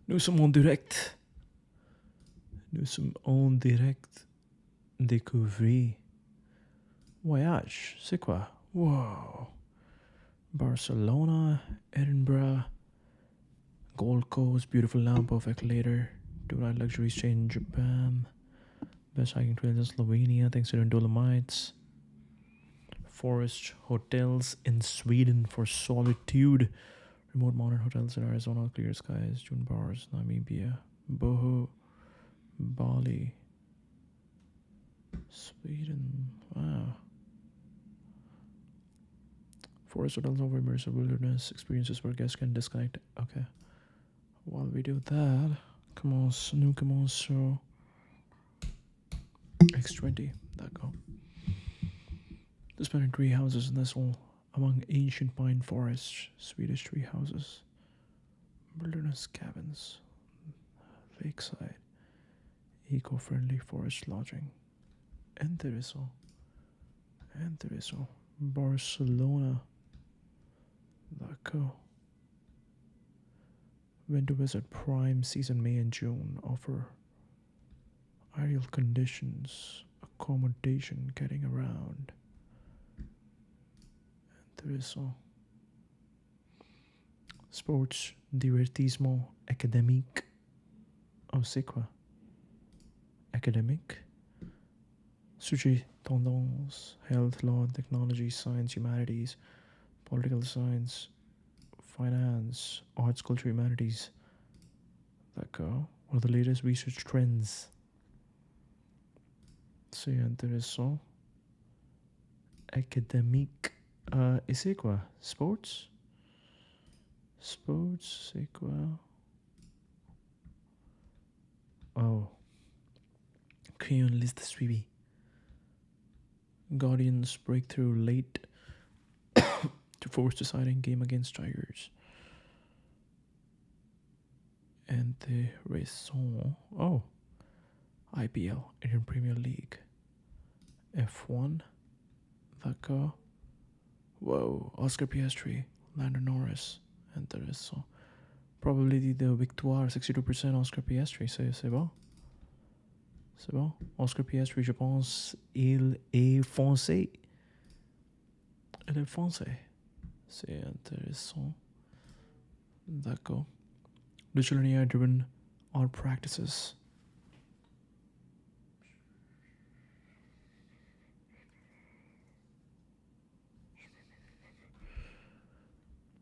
Nous sommes en direct. Nous sommes en direct. Découvrir. Voyage, c'est quoi? Wow. Barcelona, Edinburgh, Gold Coast, beautiful now, perfect later. Do-ride luxury stay in Japan. Best hiking trails in Slovenia, thanks to the Dolomites. Forest hotels in Sweden for solitude. Remote modern hotels in Arizona, clear skies, June bars, Namibia, Boho, Bali, Sweden. Wow. Forest hotels over immersive wilderness experiences where guests can disconnect. Okay. While we do that, nous commençons X20. That go. The splendid tree houses nestle among ancient pine forests, Swedish tree houses, wilderness cabins, lakeside, eco-friendly forest lodging. Interesting. Barcelona. D'accord. When to visit prime season May and June offer ideal conditions, accommodation, getting around. Intéressant. Sports, divertissement, académique. Oh, c'est quoi? Academic? Sujet, tendance, health, law, technology, science, humanities, political science, finance, arts, culture, humanities. D'accord. What are the latest research trends? C'est intéressant. Académique. Et c'est quoi? Sports? Sports, c'est quoi? Oh. Créer une liste suivie. Guardians breakthrough late to force deciding game against Tigers. Intéressant. Oh. IPL, Indian Premier League. F1. D'accord. Whoa. Oscar Piastri, Lando Norris. Intéressant. Probability de victoire, 62% Oscar Piastri. C'est bon? C'est bon? Oscar Piastri, je pense, il est français. Il est français. C'est intéressant. D'accord. Digital and AI-driven art practices.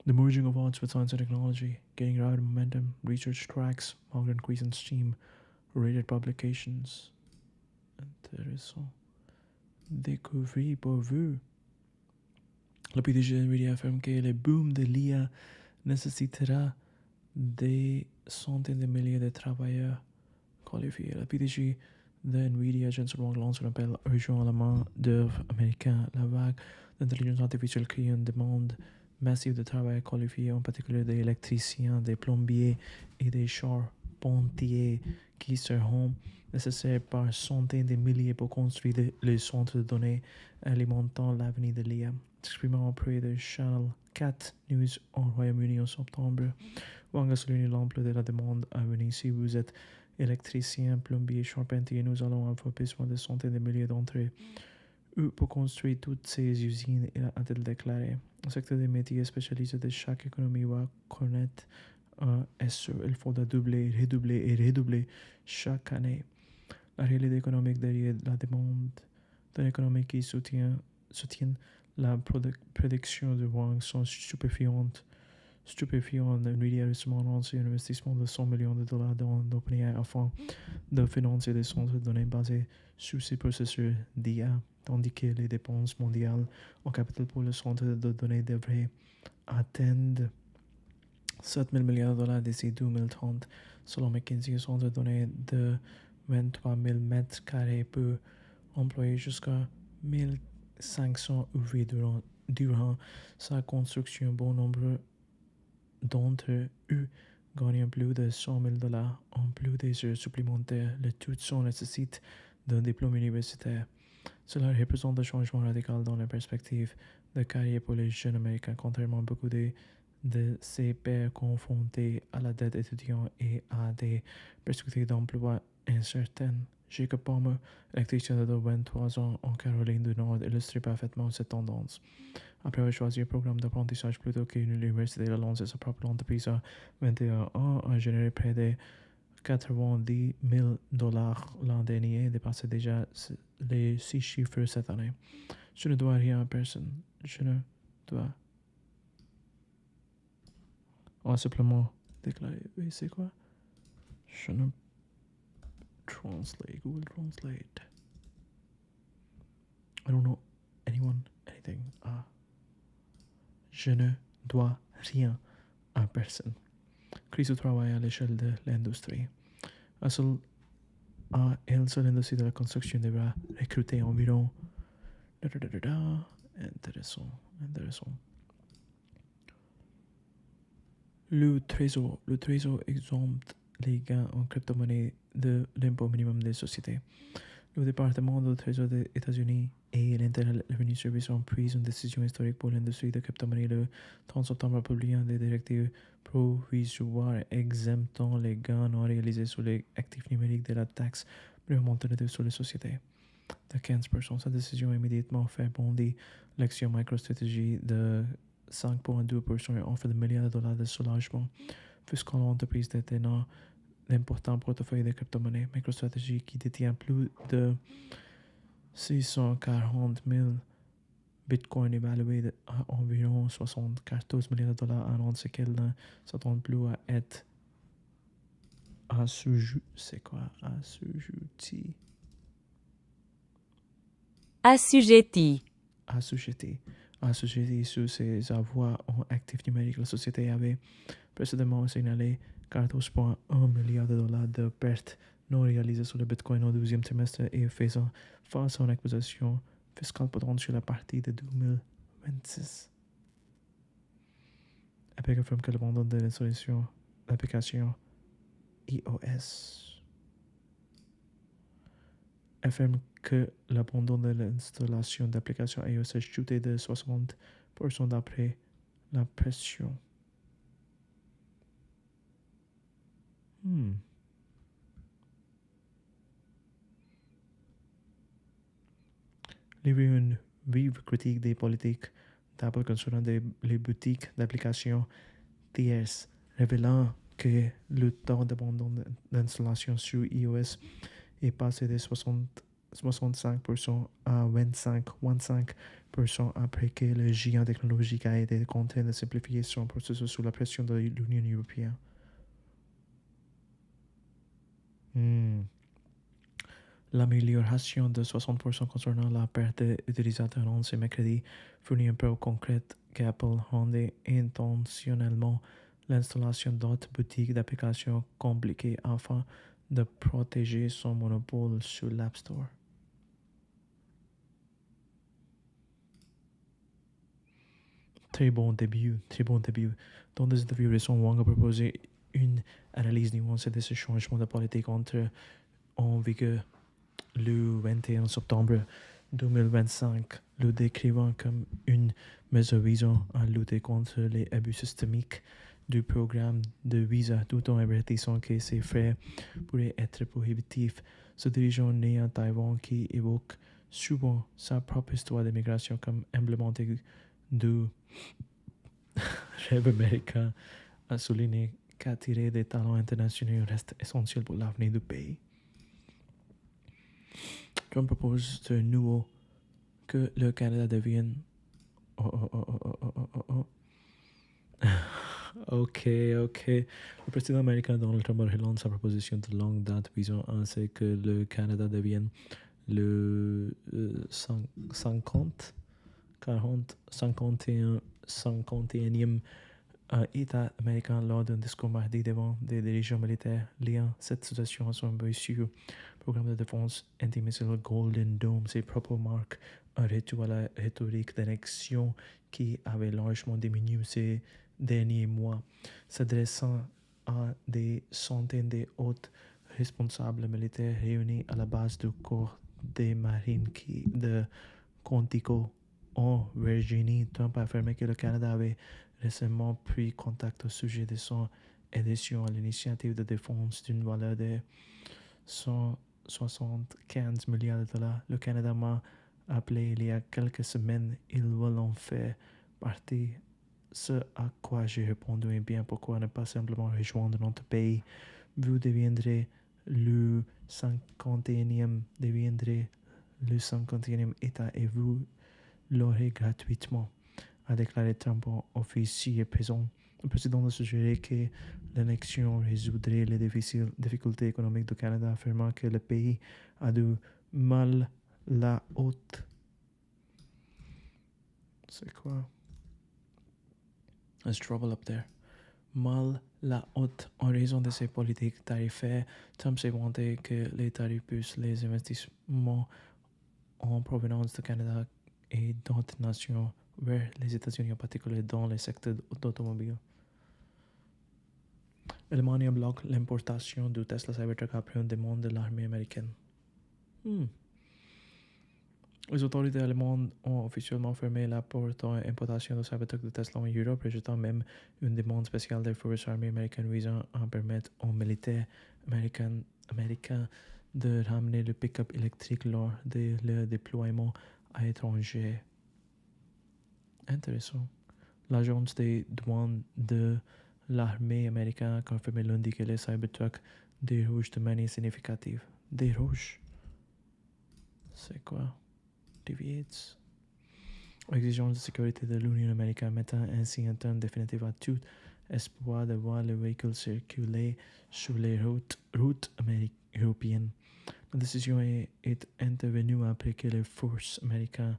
The merging of arts with science and technology, getting rapid momentum, research tracks, market increase in STEAM, rated publications. Intéressant. Découvrir pour vous. Le PDG de NVIDIA affirme que le boom de l'IA nécessitera des centaines de milliers de travailleurs qualifiés. Le PDG de NVIDIA, Jensen Huang, lance un appel urgent à la main d'œuvre américain. La vague d'intelligence artificielle crée une demande massive de travail qualifié, en particulier des électriciens, des plombiers et des charpentiers qui seront nécessaires par centaines de milliers pour construire les centres de données alimentant l'avenir de l'IA. S'exprimant auprès de Channel 4 News au Royaume-Uni en septembre, Wang a souligné l'ampleur de la demande à venir. Si vous êtes électricien, plombier, charpentier, nous allons avoir besoin de centaines de milliers d'entre eux pour construire toutes ces usines, a-t-il déclaré. Le secteur des métiers spécialisés de chaque économie va connaître un essor. Il faudra doubler, redoubler chaque année. La réalité économique derrière la demande d'une économie qui soutient la prédiction de Wang sont stupéfiantes. NVIDIA a récemment lancé un investissement de $100 millions dans l'OpenAI afin de financer des centres de données basés sur ces processeurs d'IA, tandis que les dépenses mondiales en capital pour le centre de données devraient atteindre $7 000 milliards d'ici 2030. Selon McKinsey, un centre de données de 23 000 mètres carrés peut employer jusqu'à 1500 ouvriers durant sa construction. Bon nombre d'entre eux gagnent plus de $100 000 en plus des heures supplémentaires. Le tout sans nécessite d'un diplôme universitaire. Cela représente un changement radical dans la perspective de carrière pour les jeunes américains. Contrairement à beaucoup de de ses pairs confrontés à la dette étudiante et à des perspectives d'emploi incertaines. Jacob Palmer, électricien de 23 ans en Caroline du Nord, illustre parfaitement cette tendance. Après avoir choisi un programme d'apprentissage plutôt qu'une université de lancer sa propre entreprise à 21 ans, a généré près de 90 000 dollars l'an dernier et dépassé déjà les 6 chiffres cette année. Je ne dois rien à personne. Je ne dois simplement déclarer. Oui, c'est quoi? Je ne translate. Google Translate. I don't know anyone, anything. Je ne dois rien à personne. Crise du travail à l'échelle de l'industrie. À elle seule industrie de la construction devra recruter environ. Intéressant. Le trésor exempte les gains en crypto-monnaie de l'impôt minimum des sociétés. Le département du Trésor des États-Unis et l'Internal Revenue Service ont pris une décision historique pour l'industrie de crypto-monnaie le 30 septembre en publiant des directives provisoires exemptant les gains non réalisés sur les actifs numériques de la taxe prémontative sur les sociétés. De 15%, cette décision a immédiatement fait bondir l'action MicroStrategy de 5,2% et offre des milliards de dollars de soulagement fiscal aux entreprises détenant d'importants portefeuilles de crypto-monnaies. MicroStrategy, qui détient plus de 640 000 bitcoins évalués à environ 74 milliards de dollars, annonce qu'elle ne s'attend plus à être assujettie sur ses avoirs en actifs numériques. La société avait précédemment signalé 14,1 milliards de dollars de pertes non réalisées sur le Bitcoin au deuxième trimestre et faisant face à une accusation fiscale potentielle à partir de 2026. Epic affirme que l'abandon de l'installation d'application iOS affirme que l'abandon de l'installation d'applications iOS a chuté de 60% d'après la pression. Livrer une vive critique des politiques d'Apple concernant les boutiques d'applications tierces, révélant que le temps d'abandon d'installation sur iOS est passé de 65% à 25% après que le géant technologique a été contraint de simplifier son processus sous la pression de l'Union européenne. L'amélioration de 60% concernant la perte d'utilisateurs annoncée mercredi fournit une preuve concrète qu'Apple rendait intentionnellement l'installation d'autres boutiques d'applications compliquées afin de protéger son monopole sur l'App Store. Très bon début. Dans des interviews récentes, Wang a proposé une analyse nuancée de ce changement de politique en vigueur le 21 septembre 2025, le décrivant comme une mesure visant à lutter contre les abus systémiques du programme de visa, tout en avertissant que ces frais pourraient être prohibitifs. Ce dirigeant né à Taïwan qui évoque souvent sa propre histoire d'immigration comme emblématique du rêve américain a souligné qu'attirer des talents internationaux reste essentiel pour l'avenir du pays. Trump propose de nouveau que le Canada devienne. Ok. Le président américain Donald Trump relance sa proposition de longue date visant à ce que le Canada devienne le 51e État américain lors d'un discours mardi devant des dirigeants militaires liant cette situation à son ambitieux programme de défense antimissile Golden Dome. Ses propos marquent un retour à la rhétorique d'annexion qui avait largement diminué ces derniers mois, s'adressant à des centaines de hauts responsables militaires réunis à la base du corps des marines de Quantico en Virginie. Trump a affirmé que le Canada avait récemment pris contact au sujet de son adhésion à l'initiative de défense d'une valeur de 175 milliards de dollars. Le Canada m'a appelé il y a quelques semaines. Ils veulent en faire partie. Ce à quoi j'ai répondu, eh bien, pourquoi ne pas simplement rejoindre notre pays? Vous deviendrez le 51e État et vous l'aurez gratuitement, a déclaré Trump en officier présent. Le président a suggéré que l'annexion résoudrait les difficultés économiques du Canada, affirmant que le pays a du mal la haute. C'est quoi? There's trouble up there. Mal la haute en raison de ses politiques tarifaires. Trump s'est vanté que les tarifs poussent les investissements en provenance du Canada et d'autres nations vers les États-Unis, en particulier dans le secteur d'automobile. L'Allemagne bloque l'importation du Tesla Cybertruck après une demande de l'armée américaine. Les autorités allemandes ont officiellement fermé la porte à l'importation de Cybertruck de Tesla en Europe, rejetant même une demande spéciale des forces armées américaines visant à permettre aux militaires américains de ramener le pick-up électrique lors de leur déploiement à l'étranger. Intéressant. L'agence des douanes de l'armée américaine a confirmé lundi que les Cybertrucks dérogent de manière significative. Dérogent? C'est quoi? Deviates? Exigence de sécurité de l'Union américaine mettant ainsi un terme définitif à tout espoir de voir le véhicule circuler sur les routes européennes. La décision est intervenue après que les forces américaines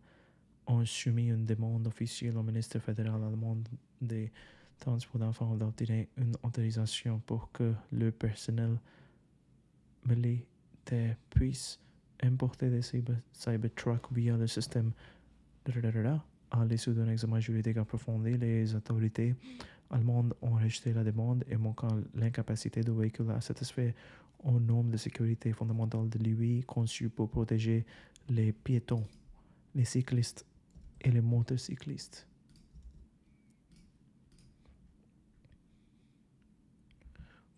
ont soumis une demande officielle au ministère fédéral allemand des transports d'enfants d'obtenir une autorisation pour que le personnel militaire puisse importer des Cybertrucks via le système. À l'issue d'un examen juridique approfondi, les autorités allemandes ont rejeté la demande et montrant l'incapacité du véhicule à satisfaire aux normes de sécurité fondamentales de l'UE conçues pour protéger les piétons, les cyclistes et les motocyclistes.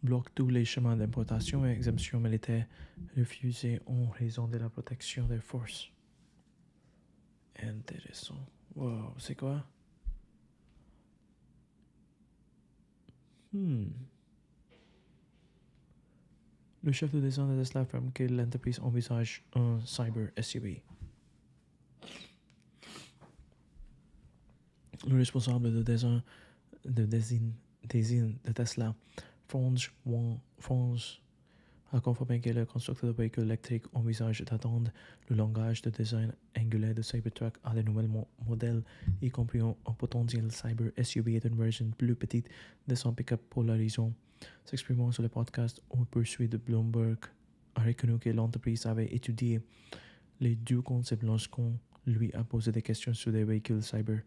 Bloque tous les chemins d'importation et exemption militaire refusés en raison de la protection des forces. Intéressant. Wow, c'est quoi? Le chef de design de Tesla affirme que l'entreprise envisage un cyber SUV. Le responsable de design de Tesla, Franz a confirmé que le constructeur de véhicules électriques envisage d'attendre le langage de design angulaire de Cybertruck à de nouveaux modèles, y compris un potentiel cyber SUV et une version plus petite de son pick-up polarisant. S'exprimant sur le podcast au poursuit de Bloomberg, a reconnu que l'entreprise avait étudié les deux concepts lorsqu'on lui a posé des questions sur des véhicules cyber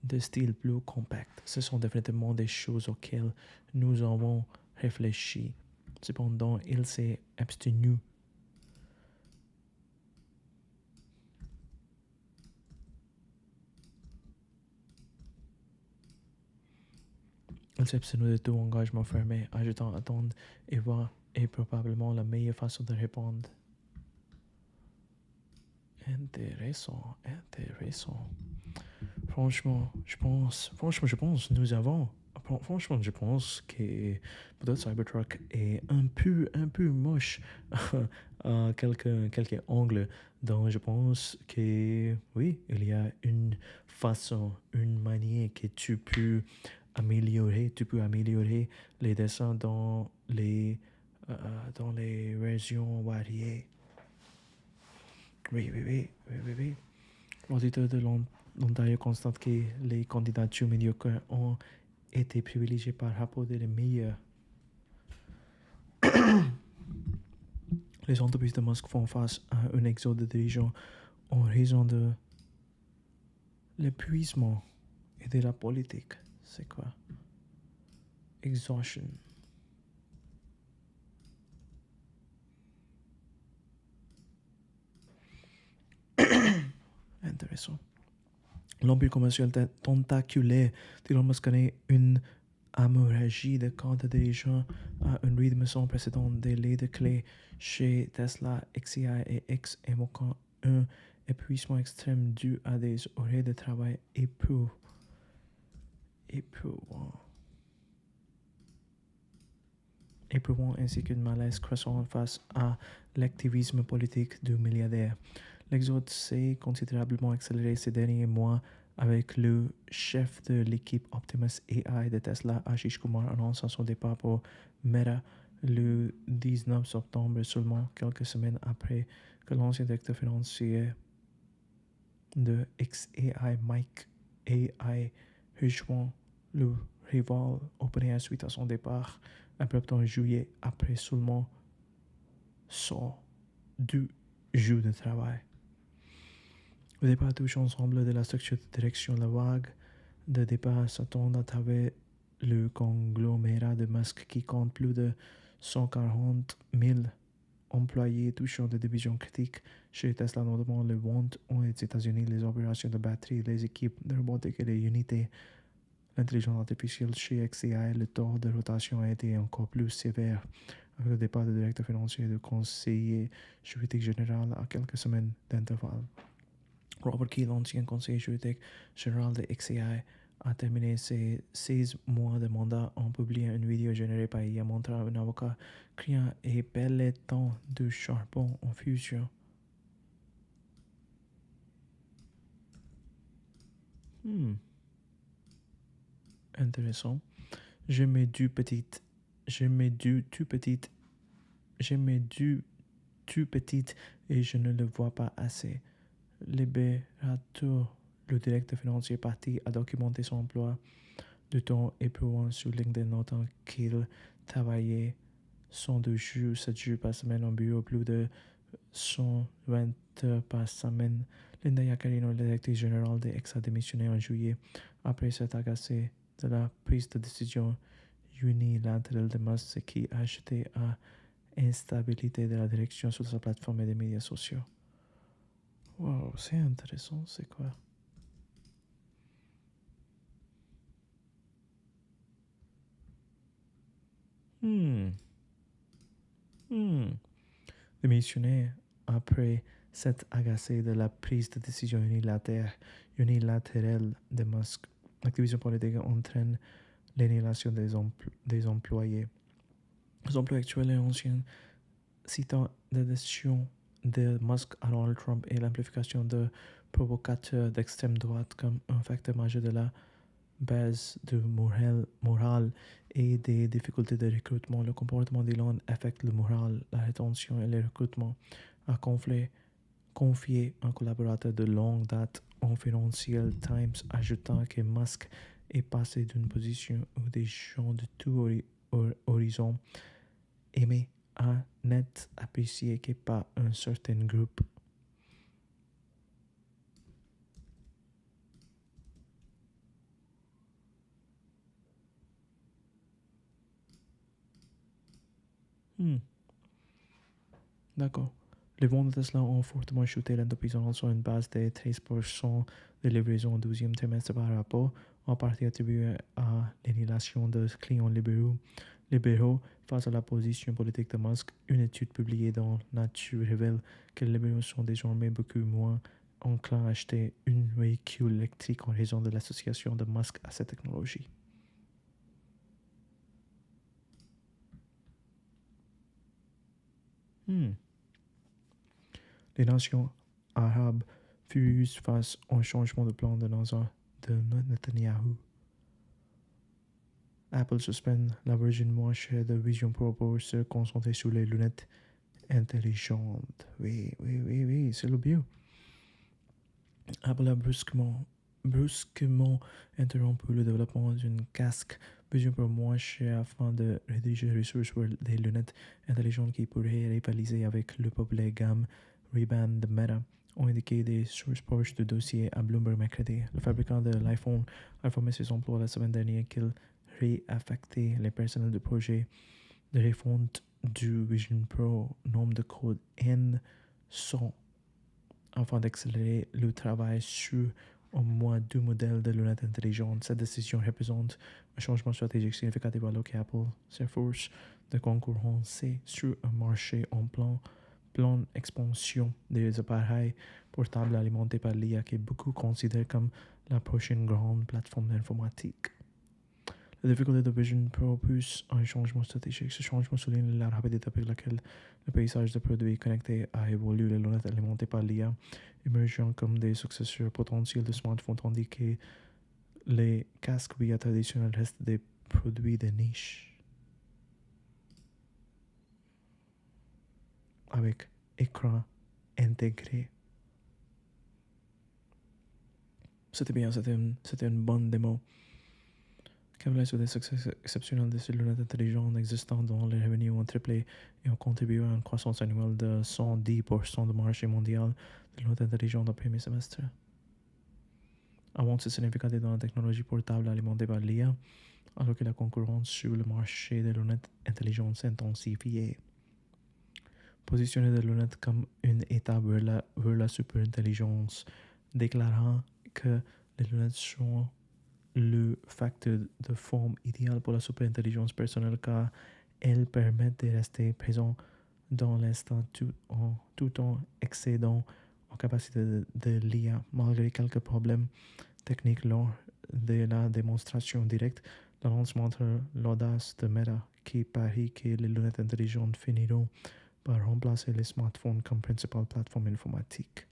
de style plus compact. Ce sont définitivement des choses auxquelles nous avons réfléchi. Cependant, il s'est abstenu de tout engagement fermé, ajoutant attendre et voir est probablement la meilleure façon de répondre. Intéressant. Franchement, je pense que peut-être Cybertruck est un peu moche à quelques angles. Donc, je pense que oui, il y a une façon, une manière que tu peux améliorer les dessins dans les versions variées. Oui. L'auditeur de l'Ontario constate que les candidatures médiocres ont été privilégiées par rapport aux meilleurs. Les entreprises de Musk font face à un exode de dirigeants en raison de l'épuisement et de la politique. C'est quoi? Exhaustion. Intéressant. L'empire commercial tentaculaire d'Elon Musk connaît une hémorragie de quant à dirigeants à un rythme sans précédent. Des de clés chez Tesla, XCI et X évoquant un épuisement extrême dû à des horaires de travail éprouvant ainsi qu'une malaise croissant face à l'activisme politique du milliardaire. L'exode s'est considérablement accéléré ces derniers mois avec le chef de l'équipe Optimus AI de Tesla, Ashish Kumar, annonçant son départ pour Meta le 19 septembre, seulement quelques semaines après que l'ancien directeur financier de XAI, Mike AI, rejoint le rival OpenAI suite à son départ abrupt en juillet après seulement 102 jours de travail. Le départ touche ensemble de la structure de direction. La vague de départ s'attend à travers le conglomérat de Musk qui compte plus de 140 000 employés touchant des divisions critiques chez Tesla, notamment les ventes aux États-Unis, les opérations de batterie, les équipes de robotique et les unités. L'intelligence artificielle chez XAI, le taux de rotation a été encore plus sévère avec le départ du directeur financier et du conseiller juridique général à quelques semaines d'intervalle. Robert Key, l'ancien conseiller juridique général de XAI, a terminé ses 16 mois de mandat en publiant une vidéo générée par IA montrant un avocat criant et pelletant du charbon en fusion. Intéressant. Je mets du petite et je ne le vois pas assez. Libérateur, le directeur financier parti, a documenté son emploi de temps éprouvant sur LinkedIn, notant qu'il travaillait 102 jours, 7 jours par semaine en bureau, plus de 120 heures par semaine. Linda Yaccarino, la directrice générale de X, a démissionné en juillet après s'être agacée de la prise de décision unilatérale de Musk, ce qui a ajouté à instabilité de la direction sur sa plateforme et des médias sociaux. Wow, c'est intéressant, c'est quoi? Démissionner après s'être agacé de la prise de décision unilatérale de Musk. L'activisme politique entraîne l'annulation des employés. Les emplois actuels et anciens citant la décision de Musk à Donald Trump et l'amplification de provocateurs d'extrême droite comme un facteur majeur de la baisse de morale et des difficultés de recrutement. Le comportement d'Elon affecte le moral, la rétention et le recrutement, a confié un collaborateur de longue date au Financial Times, ajoutant que Musk est passé d'une position où des gens de tout horizon aimaient à net apprécié que par un certain groupe. D'accord. Les ventes de Tesla ont fortement chuté l'an depuis sur une base de 13% de livraison au 12e trimestre par rapport, en partie attribuée à l'annulation de clients libéraux face à la position politique de Musk. Une étude publiée dans Nature révèle que les libéraux sont désormais beaucoup moins enclins à acheter un véhicule électrique en raison de l'association de Musk à cette technologie. Les nations arabes furieuses face au changement de plan de Netanyahu. Apple suspend la version moins chère de Vision Pro pour se concentrer sur les lunettes intelligentes. Oui, c'est le bio. Apple a brusquement interrompu le développement d'une casque Vision Pro moins cher afin de rédiger les ressources pour des lunettes intelligentes qui pourraient rivaliser avec le populaire gamme Ray-Ban de Meta, ont indiqué des sources proches de dossiers à Bloomberg mercredi. Le fabricant de l'iPhone a informé ses emplois la semaine dernière qu'il réaffectait les personnels de projet de refonte du Vision Pro, nombre de code N100, afin d'accélérer le travail sur au moins 2 modèles de lunettes intelligentes. Cette décision représente un changement stratégique significatif alors qu'Apple s'efforce de concurrencer sur un marché en pleine expansion des appareils portables alimentés par l'IA que beaucoup considèrent comme la prochaine grande plateforme informatique. La difficulté de Vision Pro pousse un changement stratégique. Ce changement souligne la rapidité avec laquelle le paysage de produits connectés a évolué. Les lunettes alimentées par l'IA émergeant comme des successeurs potentiels de smartphones, tandis que les casques VR traditionnels restent des produits de niche. Avec écran intégré. C'était bien, c'était une bonne démo. Kevlar sur des succès exceptionnels de ces lunettes intelligentes existantes dont les revenus ont triplé et ont contribué à une croissance annuelle de 110% du marché mondial de lunettes intelligentes au premier semestre. Avancée significative dans la technologie portable alimentée par l'IA, alors que la concurrence sur le marché des lunettes intelligentes s'est intensifiée. Positionner des lunettes comme une étape vers la superintelligence, déclarant que les lunettes sont le facteur de forme idéal pour la superintelligence personnelle car elles permettent de rester présent dans l'instant tout en excédant en capacité de l'IA. Malgré quelques problèmes techniques lors de la démonstration directe, l'annonce montre l'audace de Meta qui parie que les lunettes intelligentes finiront par remplacer les smartphones comme principale plateforme informatique.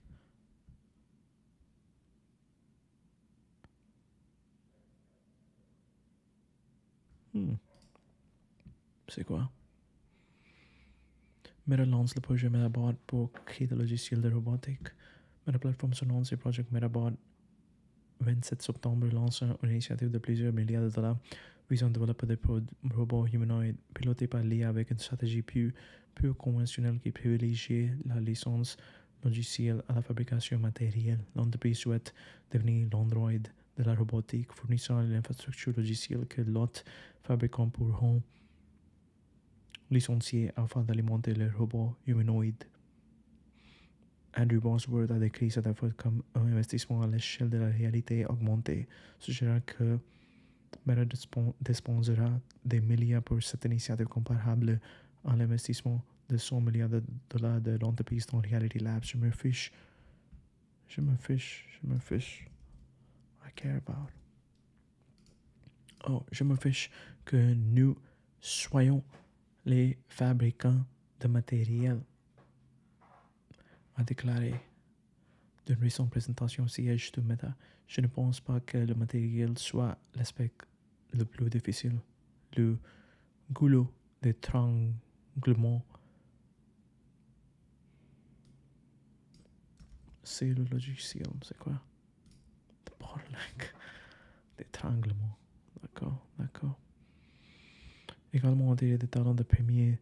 C'est quoi? Meta lance le projet MetaBot pour créer des logiciels de robotique. Meta Platforms annonce le projet MetaBot 27 septembre lance une initiative de plusieurs milliards de dollars visant à développer des robots humanoïdes pilotés par l'IA avec une stratégie plus conventionnelle qui privilégie la licence logicielle à la fabrication matérielle. L'entreprise souhaite devenir l'Android de la robotique, fournissant l'infrastructure logicielle que l'autre fabricant pourront licencier afin d'alimenter les robots humanoïdes. Andrew Bosworth a décrit cet effort comme un investissement à l'échelle de la réalité augmentée, suggérant que Meta dépensera des milliards pour cette initiative comparable à l'investissement de 100 milliards de dollars de l'entreprise dans Reality Labs. Je me fiche. I care about. Je me fiche que nous soyons les fabricants de matériel, a déclaré d'une récente présentation au siège de Meta. Je ne pense pas que le matériel soit l'aspect le plus difficile. Le goulot d'étranglement, c'est le logiciel. C'est quoi? The bottleneck d'étranglement. D'accord. Également intégré des talents de premier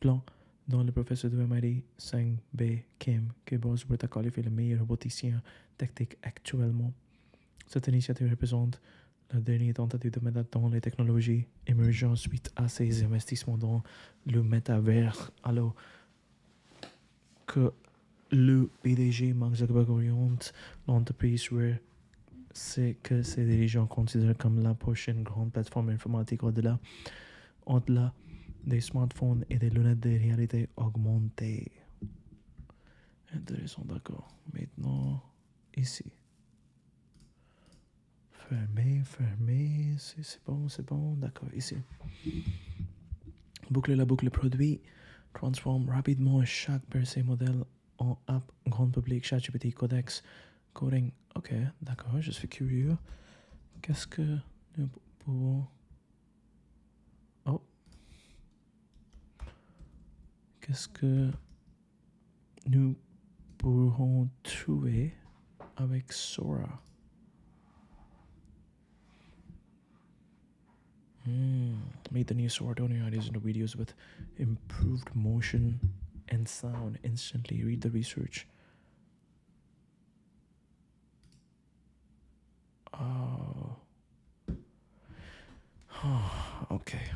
plan dans le professeur de MIT, Sang B. Kim, que Bosworth a qualifié le meilleur roboticien technique actuellement. Cette initiative représente la dernière tentative de Meta dans les technologies émergentes suite à ses investissements dans le métavers, alors que le PDG Mark Zuckerberg oriente l'entreprise vers ce que ses dirigeants considèrent comme la prochaine grande plateforme informatique au-delà des smartphones et des lunettes de réalité augmentée. Intéressant, d'accord. Maintenant, ici. Fermé, c'est bon, d'accord, ici. Boucler la boucle produit transforme rapidement chaque percée modèle en app grand public, ChatGPT, Codex, Coding. Ok, d'accord, je suis curieux. Qu'est-ce que nous pouvons... Qu'est-ce que nous pourrons trouver avec Sora? Meet the new Sora donor ideas into videos with improved motion and sound instantly. Read the research. Okay.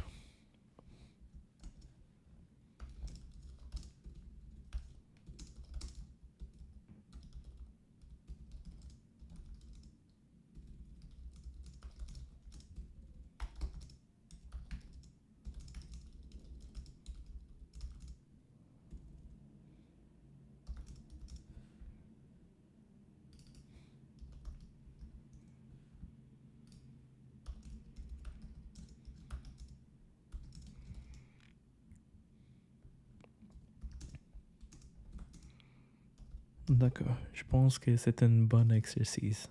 D'accord. Je pense que c'est un bon exercice.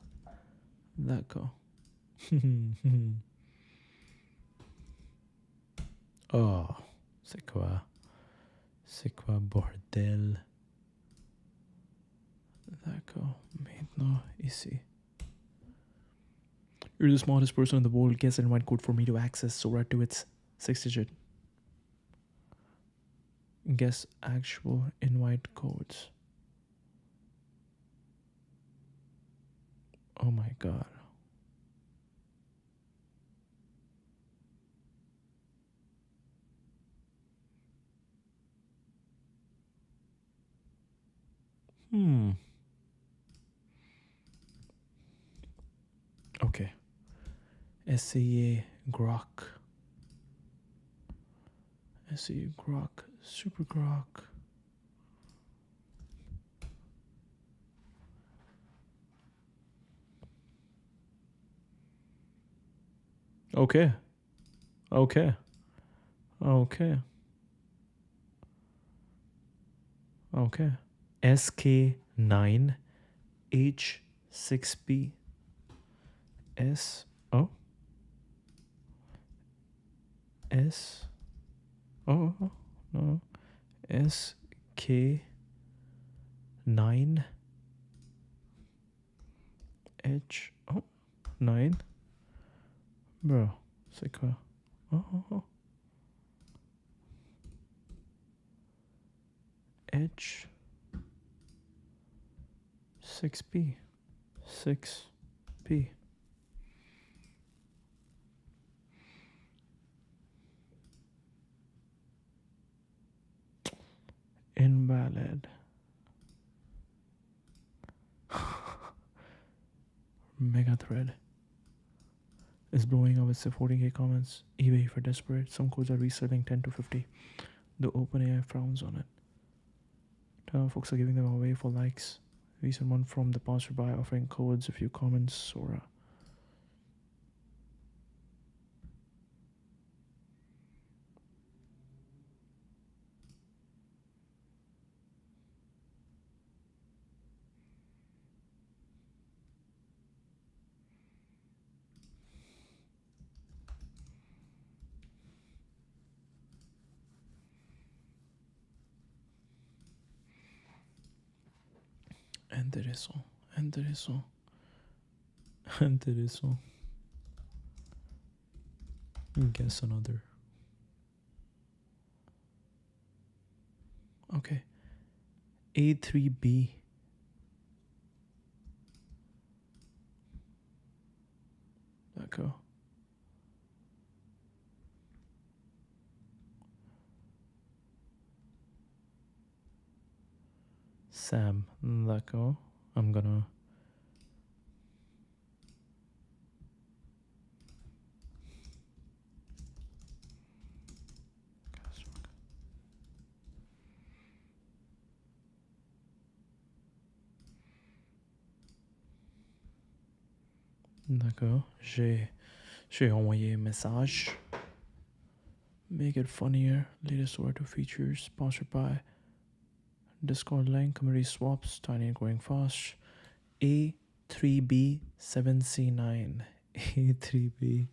D'accord. Oh, c'est quoi? C'est quoi, bordel? D'accord. Maintenant, ici. You're the smartest person in the world. Guess an invite code for me to access Sora to its 6-digit. Guess actual invite codes. Oh my god. Okay. SCA Grok. SCA Grok. Super Grok. Okay. Okay. Okay. Okay. SK9 H6B S oh S oh no SK9 H 9 bro c'est quoi H 6B 6B invalid. Mega thread is blowing up with 40k comments. eBay for desperate. Some codes are reselling 10 to 50. The OpenAI frowns on it. Folks are giving them away for likes. Recent one from the Pousser by offering codes if you comment Sora. Intéressant. Intéressant. Intéressant. Guess another. Okay. A3B. D'accord. Sam. D'accord. I'm gonna. D'accord. J'ai envoyé un message. Make it funnier. Latest Sora 2 features. Sponsored by Discord link. Community swaps. Tiny and growing fast. A3B7C9. A3B.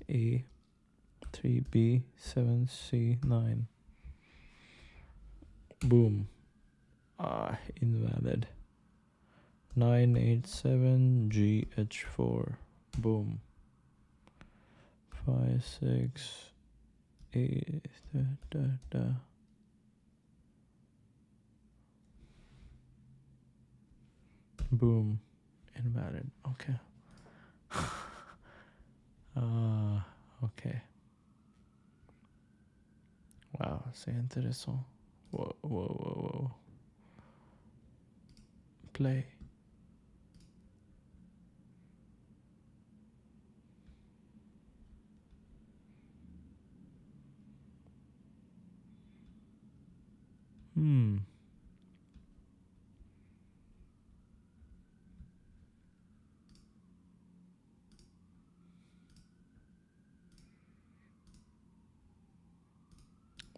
A3B7C9. Boom. Invalid. 987GH4. Boom. 568. Boom. Invalid. Okay. Okay. Wow, c'est intéressant. Whoa. Play.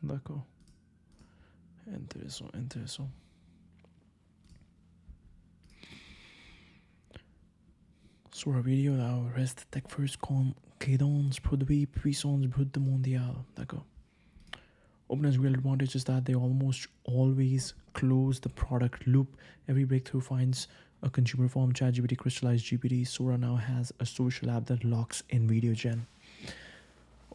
D'accord. Intéressant. Sur la vidéo là, reste tech first con cadence produit puissance brute mondiale. D'accord. OpenAI's real advantage is that they almost always close the product loop. Every breakthrough finds a consumer form. ChatGPT crystallized GPT. Sora now has a social app that locks in video gen.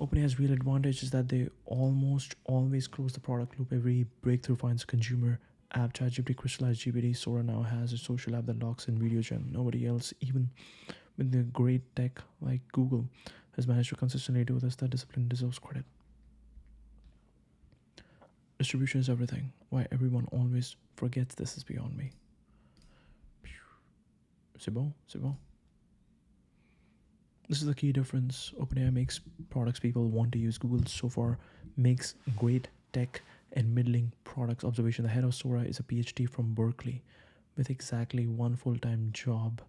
OpenAI's real advantage is that they almost always close the product loop. Every breakthrough finds a consumer app. ChatGPT crystallized GPT. Sora now has a social app that locks in video gen. Nobody else, even with the great tech like Google, has managed to consistently do this. That discipline deserves credit. Distribution is everything. Why everyone always forgets this is beyond me. C'est bon? C'est bon? This is the key difference. OpenAI makes products people want to use. Google so far makes great tech and middling products. Observation: the head of Sora is a PhD from Berkeley with exactly one full-time job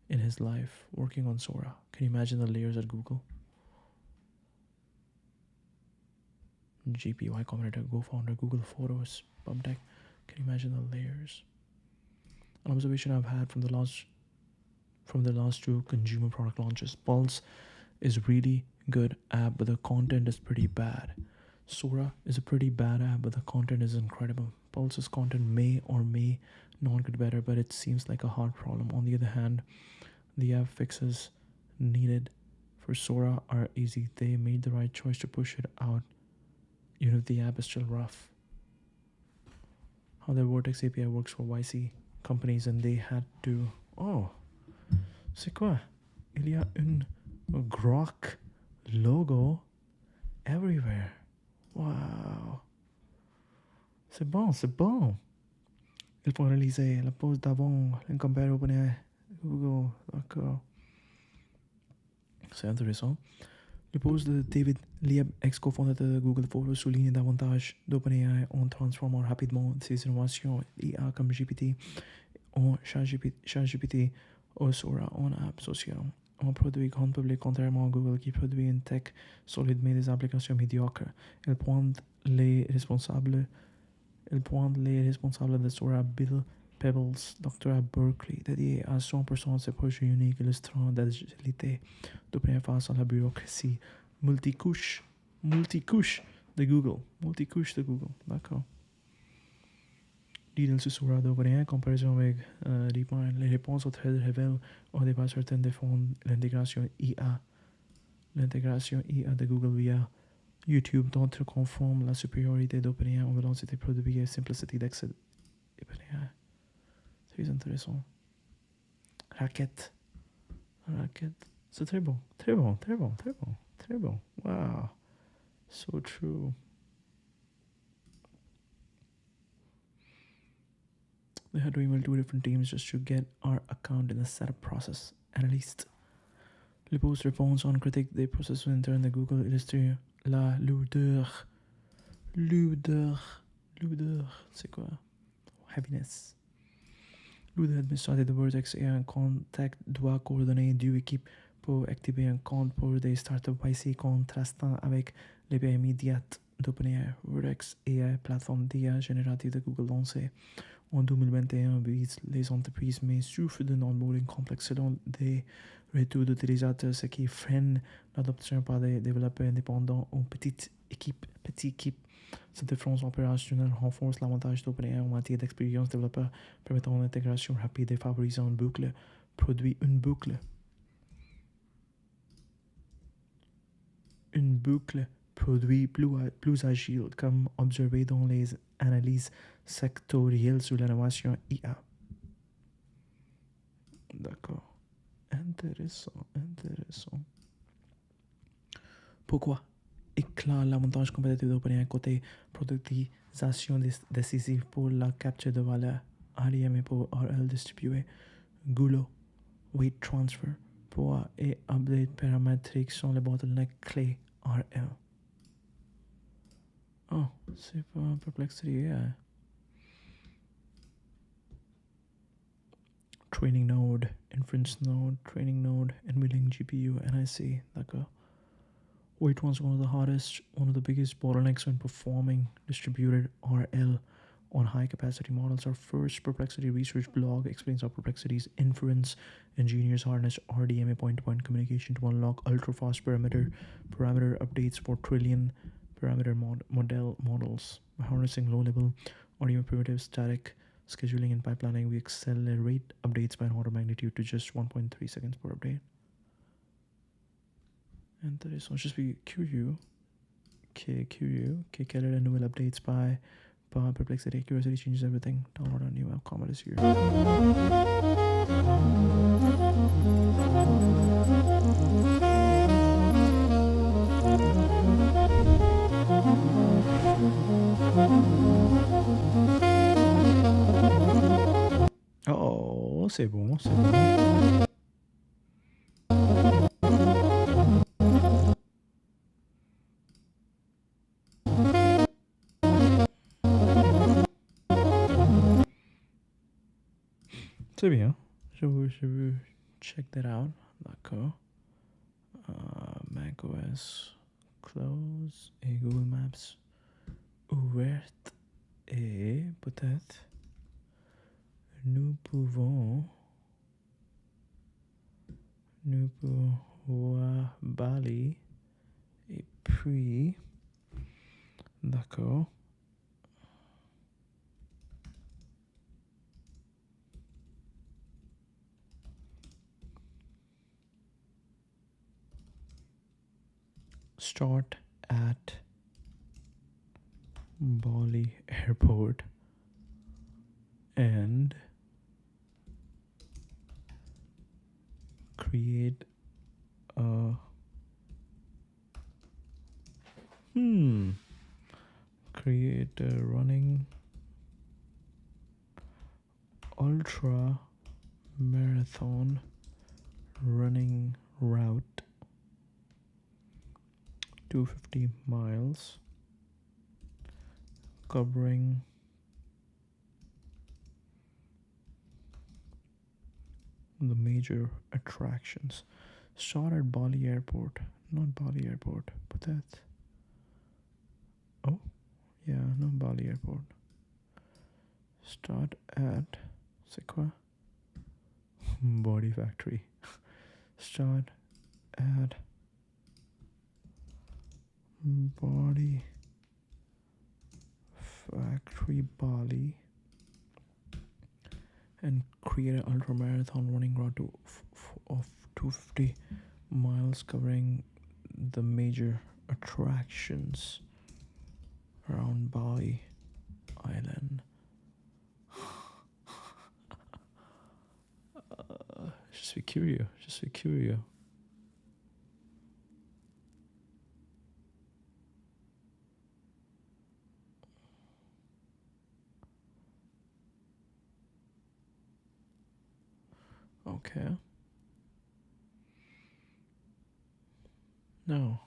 in his life working on Sora. Can you imagine the layers at Google? GPY commentator, co-founder, Google Photos, PubTech. Can you imagine the layers? An observation I've had from the last two consumer product launches. Pulse is really good app, but the content is pretty bad. Sora is a pretty bad app, but the content is incredible. Pulse's content may or may not get better, but it seems like a hard problem. On the other hand, the app fixes needed for Sora are easy. They made the right choice to push it out, even if the app is still rough. How the Vortex API works for YC companies, and they had to... Oh, c'est quoi? Il y a un Grok logo everywhere. Wow. C'est bon, c'est bon. Ils font réaliser la pause d'avant, l'incompare OpenAI, Google, d'accord. C'est intéressant. Le post de David Lieb, ex-cofondateur de Google Photos, souligne davantage d'OpenAI en transformant rapidement ses innovations IA comme GPT en ChatGPT ou Sora en app sociale. Un produit grand public, contrairement à Google qui produit une tech solide mais des applications médiocres. Elle pointe les responsables de Sora, Bill Pebbles, docteur à Berkeley, dédié à 100% de ses projets uniques illustrant l'agilité d'OpenAI face à la bureaucratie multicouche de Google. D'accord. Details sur Sora d'OpenAI en comparaison avec DeepMind. Les réponses aux threads révèlent au départ certaines défendent l'intégration IA de Google via YouTube. D'autres confirment la supériorité d'OpenAI en vélocité produit et simplicité d'accès d'OpenAI. Très intéressant. Raquette. C'est très bon. Wow. So true. They had to email 2 different teams just to get our account in the setup process. Analyst. Les posts réponses en critique des processus internes de Google illustrent la lourdeur. C'est quoi? Heaviness. L'outil administrateur de Vertex et un contact doit coordonner 2 équipes pour activer un compte pour des startups YC contrastant avec l'API immédiate d'OpenAI. Vertex AI, plateforme d'IA générative de Google lancée en 2021, vise les entreprises mais souffre d'un onboarding complexe selon des retours d'utilisateurs, ce qui freine l'adoption par des développeurs indépendants ou petites équipes. Cette différence opérationnelle renforce l'avantage d'OpenAI en matière d'expérience développeur, permettant une intégration rapide et favorisant une boucle produit plus agile, comme observé dans les analyses sectorielles sur l'innovation IA. D'accord. Intéressant. Pourquoi? Éclaire l'avantage compétitif d'OpenAI côté productisation décisive pour la capture de valeur, ADM et pour RL distribué, Goulot, Weight Transfer, poids et update paramétrique sont les bottlenecks clés RL. Oh, c'est pas Perplexity AI. Training node, inference node, training node, NVLink GPU, NIC, d'accord. Weight was one of the biggest bottlenecks when performing distributed RL on high capacity models. Our first Perplexity research blog explains how Perplexity's inference engineers harness RDMA point-to-point communication to unlock ultra-fast parameter updates for trillion parameter models. By harnessing low-level RDMA primitives, static scheduling, and pipelining, we accelerate updates by an order of magnitude to just 1.3 seconds per update. And that is just be QU. Keller and novel updates by Perplexity. Accuracy changes everything. Download our new app. Comet is here. Oh, c'est bon, c'est bon. C'est bien. Je veux check that out. D'accord. macOS close et Google Maps ouverte et peut-être nous pouvons voir Bali et puis d'accord. Start at Bali Airport and create a running ultra marathon running route 250 miles covering the major attractions. Start at Bali Airport, not Bali Airport, but that. Oh, yeah, no Bali Airport. Start at Sequa Body Factory. Start at Body Factory Bali and create an ultra marathon running route of 250 miles covering the major attractions around Bali Island. Just be curious. Okay. No.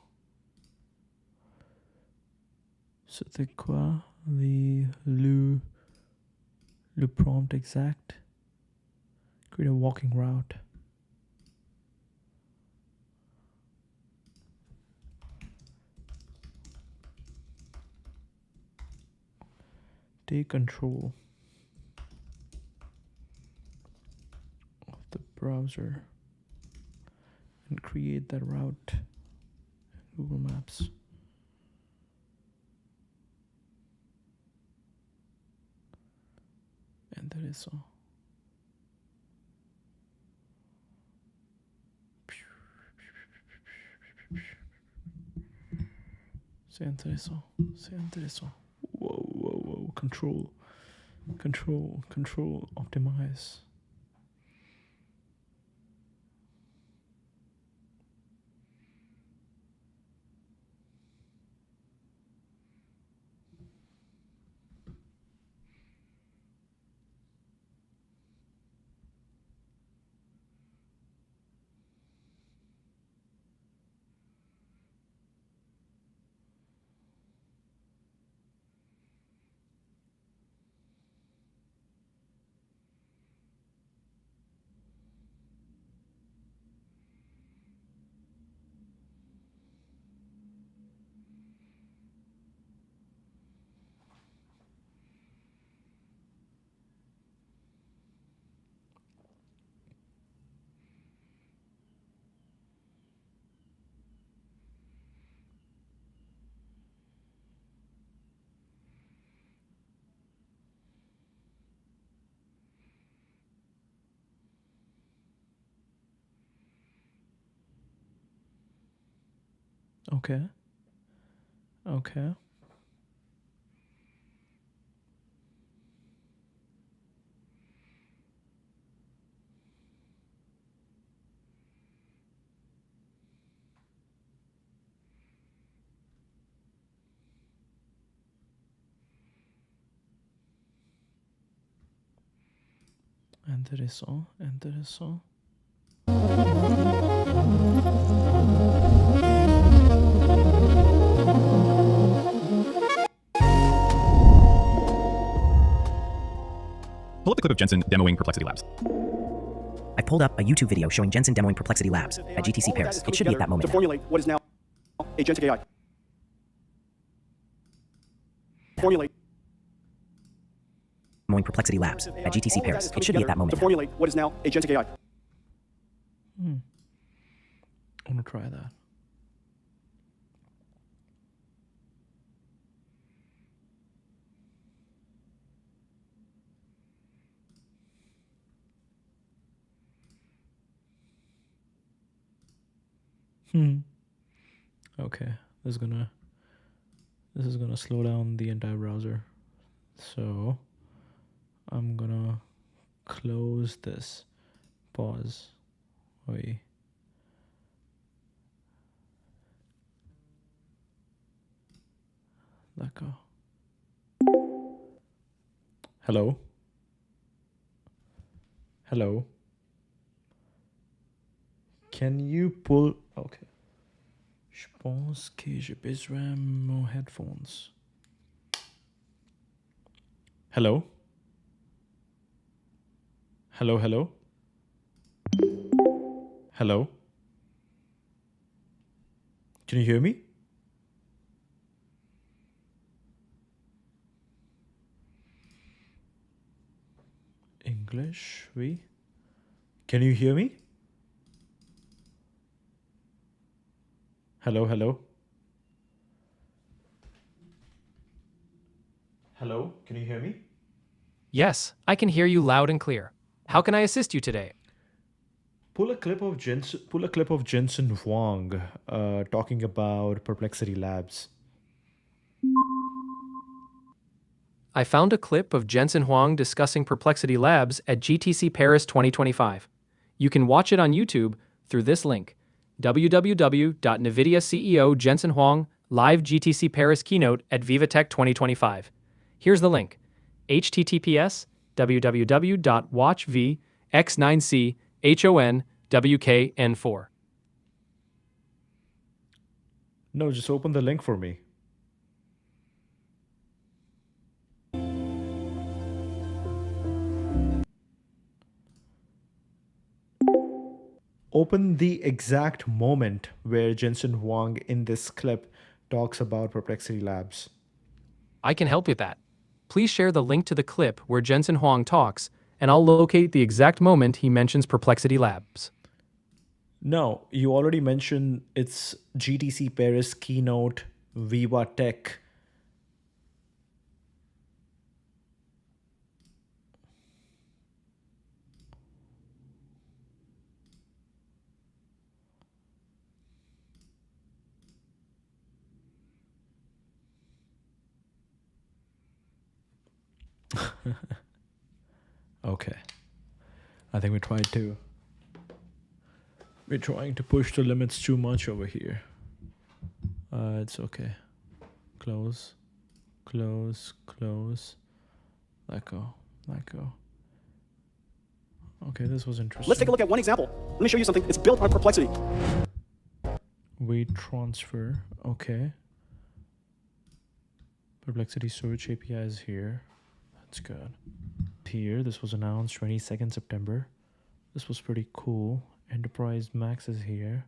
C'était quoi le prompt exact? Create a walking route. Take control of the browser and create that route in Google Maps. And that is all. C'est intéressant. Whoa. Control, optimize. Okay. Okay. Intéressant, intéressant. Pull up the clip of Jensen demoing Perplexity Labs. I pulled up a YouTube video showing Jensen demoing Perplexity Labs at GTC Paris. It should be at that moment to now. formulate what is now agentic AI. Formulate Demoing Perplexity Labs at GTC Paris. It should be at that moment to now. formulate what is now agentic AI. I'm gonna try that. Okay, this is gonna slow down the entire browser. So I'm gonna close this. Pause. Wait. Let go. Hello? Hello? Can you pull... Okay. Je pense que j'ai besoin mon headphones. Hello? Hello, hello? Hello? Can you hear me? English, oui. Can you hear me? Hello, hello. Hello, can you hear me? Yes, I can hear you loud and clear. How can I assist you today? Pull a clip of Jensen Huang talking about Perplexity Labs. I found a clip of Jensen Huang discussing Perplexity Labs at GTC Paris 2025. You can watch it on YouTube through this link, www.nvidia CEO Jensen Huang live GTC Paris keynote at VivaTech 2025. Here's the link, https www.watchvx9chonwkn4. No, just open the link for me. Open the exact moment where Jensen Huang in this clip talks about Perplexity Labs. I can help with that. Please share the link to the clip where Jensen Huang talks, and I'll locate the exact moment he mentions Perplexity Labs. No, you already mentioned it's GTC Paris keynote Viva Tech. Okay. I think we're trying to push the limits too much over here. It's okay. Close. Close. Close. Let go. Let go. Okay, this was interesting. Let's take a look at one example. Let me show you something. It's built on Perplexity. Weight transfer. Okay. Perplexity search API is here. That's good. Here, this was announced 22nd September. This was pretty cool. Enterprise Max is here.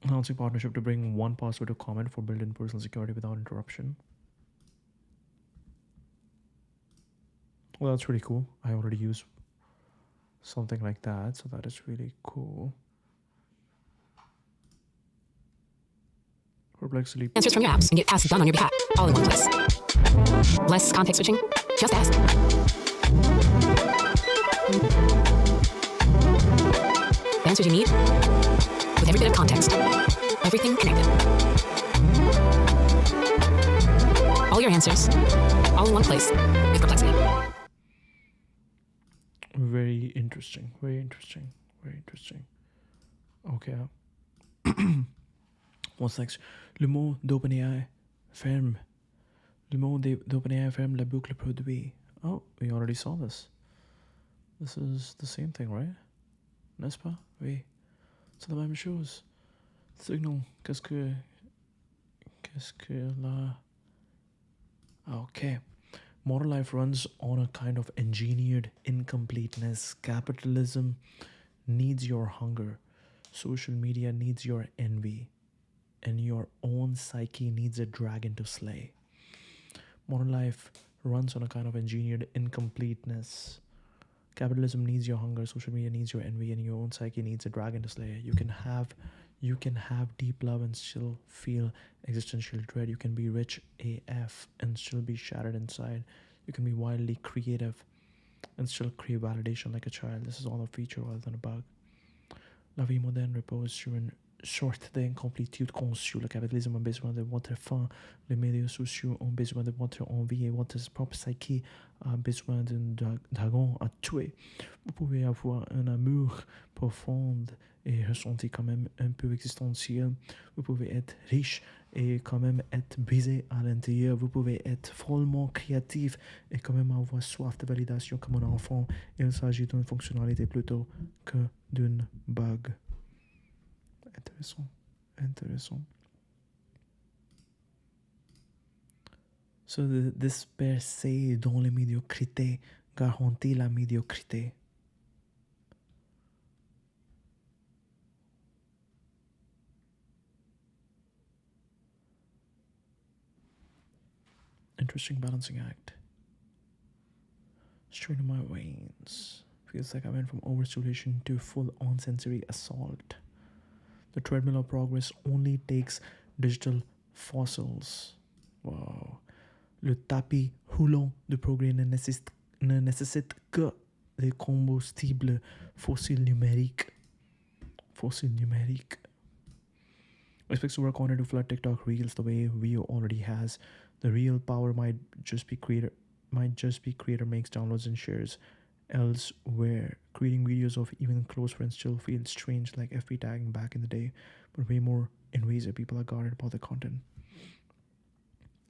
Announcing partnership to bring one password to Comet for built-in personal security without interruption. Well, that's pretty cool. I already use something like that, so that is really cool. Perplexity. Answers from your apps and get tasks done on your behalf, all in one place. Less context switching? Just ask. The answers you need with every bit of context. Everything connected. All your answers, all in one place, with Perplexity. Very interesting. Very interesting. Very interesting. Okay. What's next? Le mot d'OpenAI ferme. Le mot d'OpenAI ferme la boucle produit. Oh, we already saw this. This is the same thing, right? N'est-ce pas? Oui. C'est la même chose. Signal. Qu'est-ce que là? Okay. Modern life runs on a kind of engineered incompleteness. Capitalism needs your hunger. Social media needs your envy. And your own psyche needs a dragon to slay. Modern life runs on a kind of engineered incompleteness. Capitalism needs your hunger, social media needs your envy, and your own psyche needs a dragon to slay. You can have deep love and still feel existential dread. You can be rich AF and still be shattered inside. You can be wildly creative and still crave validation like a child. This is all a feature rather than a bug. La vie moderne repose sur une sorte d'incomplétude conçue. Le capitalisme a besoin de votre faim. Les médias sociaux ont besoin de votre envie et votre propre psyché a besoin d'un dragon à tuer. Vous pouvez avoir un amour profond et ressentir quand même un peu existentiel. Vous pouvez être riche et quand même être brisé à l'intérieur. Vous pouvez être follement créatif et quand même avoir soif de validation comme un enfant. Il s'agit d'une fonctionnalité plutôt que d'une bug. Intéressant. Se disperser dans la médiocrité garantit la médiocrité. Interesting balancing act. Straight in my veins. Feels like I went from overstimulation to full-on sensory assault. The treadmill of progress only takes digital fossils. Wow. Le tapis roulant du progrès ne nécessite que des combustibles fossiles numériques. Expects to work on it to flood TikTok Reels the way Veo already has. The real power might just be creator makes downloads and shares elsewhere. Creating videos of even close friends still feels strange, like FB tagging back in the day, but way more invasive. People are guarded about the content.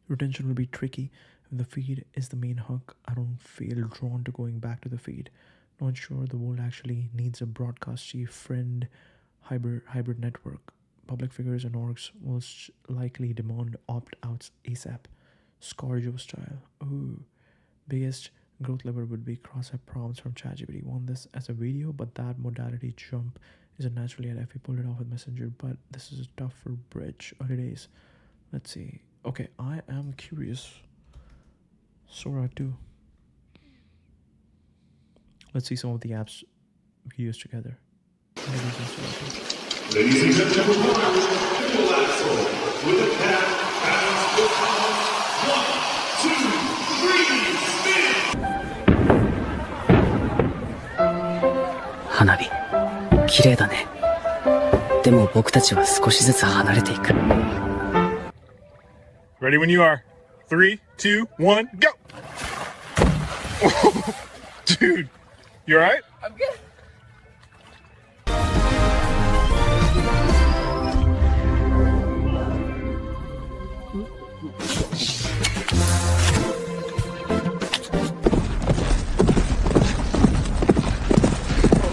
Retention will be tricky. If the feed is the main hook, I don't feel drawn to going back to the feed. Not sure the world actually needs a broadcast chief friend hybrid network. Public figures and orgs will likely demand opt-outs ASAP. Scarjo style. Ooh. Biggest growth lever would be cross-app prompts from ChatGPT. Want this as a video, but that modality jump isn't naturally at if we pulled it off with Messenger, but this is a tougher bridge. Early days. Let's see. Okay, I am curious. Sora 2. Let's see some of the apps videos together. Ladies and gentlemen, triple axel with a cat as the count. 1, 2, 3, spin! 花火、綺麗だね。でも僕たちは少しずつ離れていく。Ready when you are. 3, 2, 1, go! Dude, you alright? I'm good.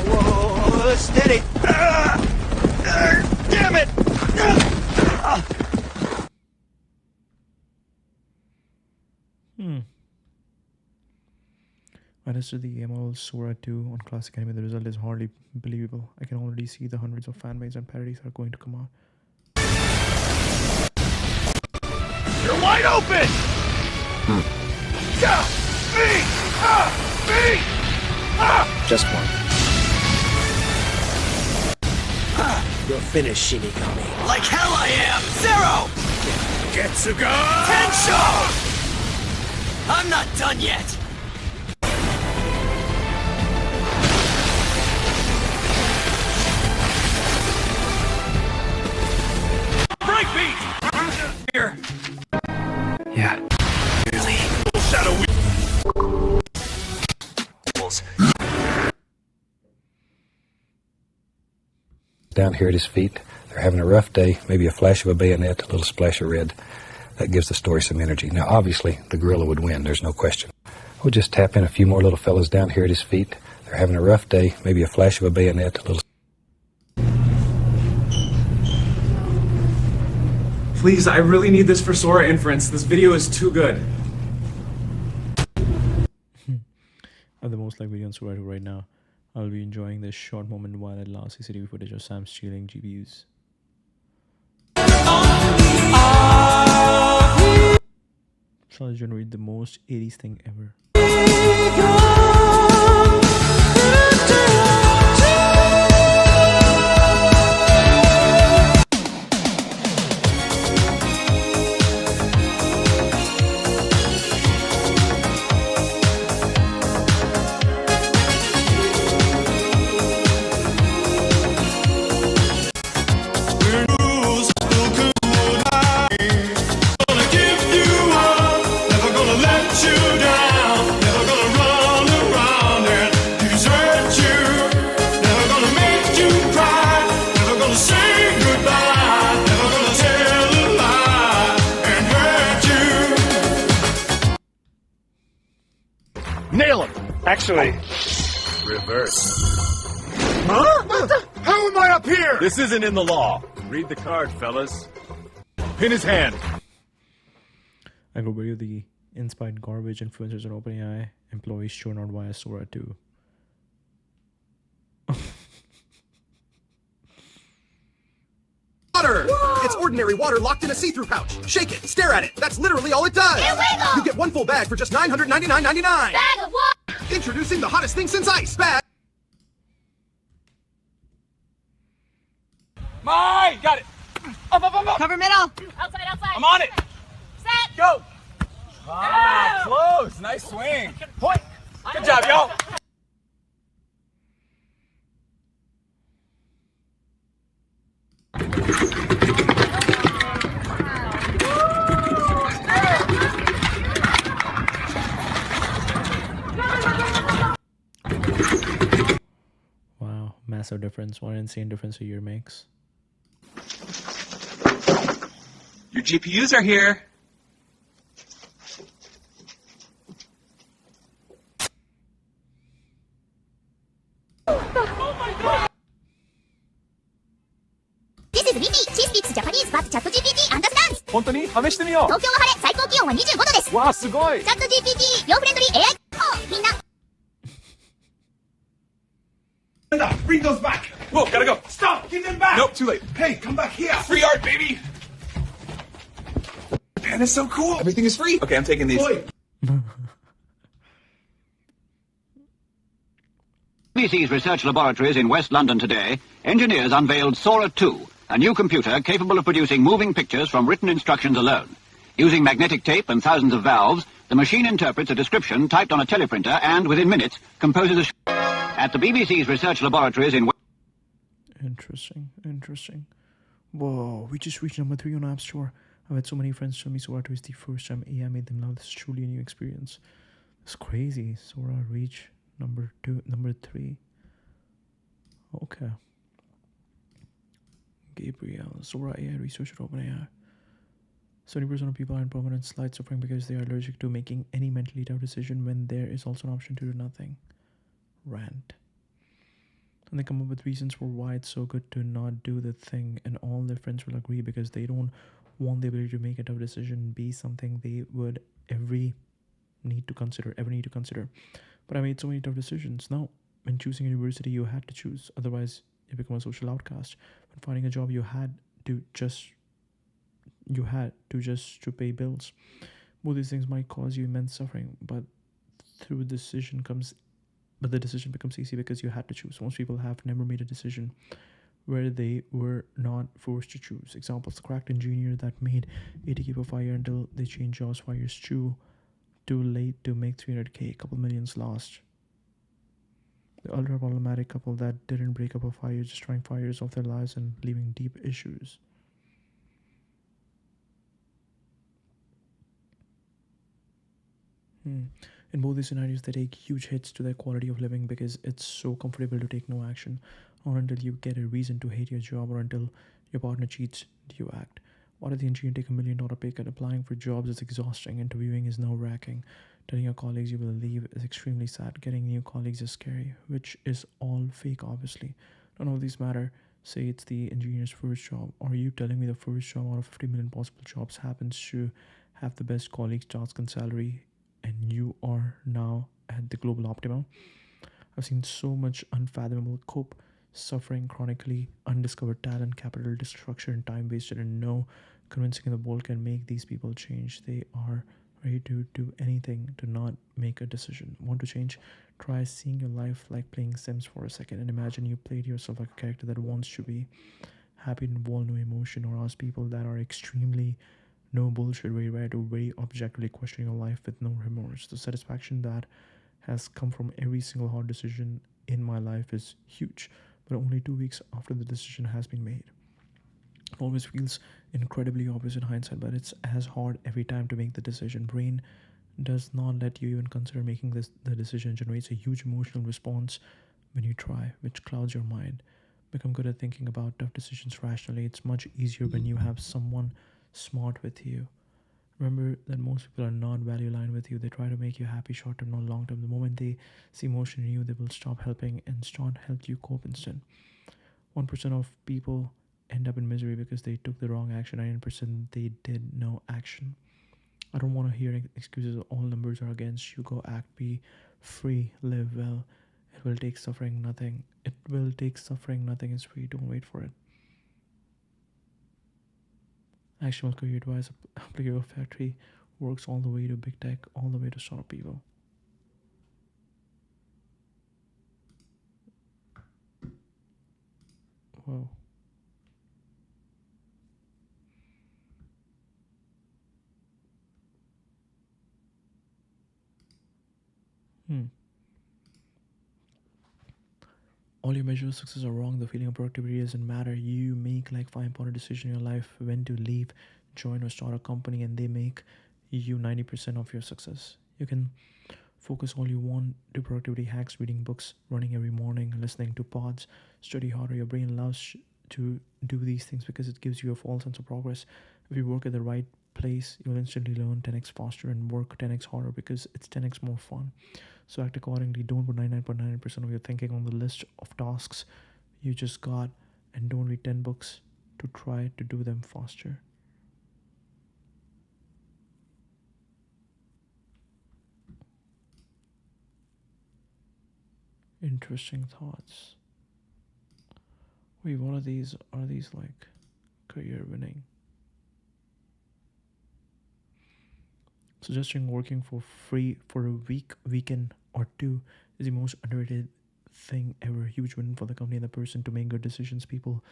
Whoa, steady! Damn it! Minus to the ML Sora 2 on classic anime, the result is hardly believable. I can already see the hundreds of fanmades and parodies are going to come out. You're wide open! Yeah! Me! Me! Just one. You're finished, Shinigami. Like hell I am! Zero! Getsuga! Tensho! I'm not done yet! here. Yeah. Really. Down here at his feet. They're having a rough day, maybe a flash of a bayonet, a little splash of red. That gives the story some energy. Now, obviously, the gorilla would win, there's no question. We'll just tap in a few more little fellas down here at his feet. They're having a rough day, maybe a flash of a bayonet, a little... Please, I really need this for Sora inference. This video is too good. I'm the most likely on Sora right now. I'll be enjoying this short moment while it allows CCTV footage of Sam stealing GPUs. So I'll generate the most 80s thing ever. Nail him! Actually, reverse. Huh? What the? How am I up here? This isn't in the law. Read the card, fellas. Pin his hand. I could video the inspired garbage influencers on OpenAI employees shown out via Sora 2. Water! It's ordinary water locked in a see-through pouch. Shake it, stare at it. That's literally all it does. Illegal! You get one full bag for just $999.99. Bag of what? Introducing the hottest thing since ice. Bag. Got it. Up. Cover middle. Outside. I'm on it. Set. Go. Ah, close. Nice swing. Point. Good job, y'all. Wow, massive difference. What an insane difference a year makes. Your GPUs are here. This is Vicky. She speaks Japanese, but ChatGPT understands. 本当に試してみよう。東京は晴れ、最高気温は25度です。わあ、すごい。ChatGPT、両フレンドリー AI。みんな。Bring those back! Whoa, gotta go. Stop! Give them back! Nope, too late. Hey, come back here! Free art, baby. Man, it's so cool. Everything is free. Okay, I'm taking these. Boy. BBC's research laboratories in West London today, engineers unveiled Sora 2, a new computer capable of producing moving pictures from written instructions alone. Using magnetic tape and thousands of valves, the machine interprets a description typed on a teleprinter and, within minutes, composes a... At the BBC's research laboratories in... Interesting. Whoa, we just reached number 3 on App Store. I've had so many friends tell me Sora 2 is the first time AI made them love. This is truly a new experience. It's crazy. Sora reach number 3. Okay. Gabriel, Sora AI research at OpenAI. 70% of people are in permanent slight suffering because they are allergic to making any mentally tough decision when there is also an option to do nothing. Rant. And they come up with reasons for why it's so good to not do the thing, and all their friends will agree because they don't want the ability to make a tough decision be something they would ever need to consider. But I made so many tough decisions. Now, when choosing a university, you had to choose. Otherwise, you become a social outcast. When finding a job, you had to just to pay bills. Both these things might cause you immense suffering, but the decision becomes easy because you had to choose. Most people have never made a decision where they were not forced to choose. Examples: the cracked engineer that made 80K per 5 years until they changed jobs 5 years too late to make 300K, a couple millions lost. The ultra problematic couple that didn't break up for 5 years, destroying 5 years of their lives and leaving deep issues. In both these scenarios, they take huge hits to their quality of living because it's so comfortable to take no action, or until you get a reason to hate your job, or until your partner cheats, do you act? Why did the engineer take $1 million pay cut? Applying for jobs is exhausting. Interviewing is nerve-wracking. Telling your colleagues you will leave is extremely sad. Getting new colleagues is scary, which is all fake, obviously. None of these matter. Say it's the engineer's first job. Are you telling me the first job out of 50 million possible jobs happens to have the best colleagues, task, and salary, and you are now at the global optimum? I've seen so much unfathomable cope, suffering, chronically undiscovered talent, capital destruction, and time wasted, and no convincing in the world can make these people change. They are ready to do anything to not make a decision. Want to change? Try seeing your life like playing Sims for a second, and imagine you played yourself like a character that wants to be happy and involve no emotion, or ask people that are extremely no bullshit, very rare to very objectively questioning your life with no remorse. The satisfaction that has come from every single hard decision in my life is huge, but only 2 weeks after the decision has been made. It always feels incredibly obvious in hindsight, but it's as hard every time to make the decision. Brain does not let you even consider making the decision. Generates a huge emotional response when you try, which clouds your mind. Become good at thinking about tough decisions rationally. It's much easier when you have someone smart with you. Remember that most people are not value aligned with you. They try to make you happy short term, not long term. The moment they see emotion in you, they will stop helping and start help you cope instead. 1% of people end up in misery because they took the wrong action. 99% they did no action. I don't want to hear excuses. All numbers are against you. Go act, be free, live well. It will take suffering, nothing. It will take suffering, nothing is free. Don't wait for it. Actionable career advice. Applicable factory works all the way to big tech, all the way to startup people. Whoa. All your measures of success are wrong. The feeling of productivity doesn't matter. You make like 5 important decisions in your life: when to leave, join, or start a company, and they make you 90% of your success. You can focus all you want, do productivity hacks, reading books, running every morning, listening to pods, study harder. Your brain loves to do these things because it gives you a false sense of progress. If you work at the right place, you'll instantly learn 10x faster and work 10x harder because it's 10x more fun. So act accordingly. Don't put 99.9% of your thinking on the list of tasks you just got, and don't read 10 books to try to do them faster. Interesting thoughts. Wait, what are these? Are these like career winning? Suggesting working for free for a weekend or two is the most underrated thing ever. Huge win for the company and the person to make good decisions. People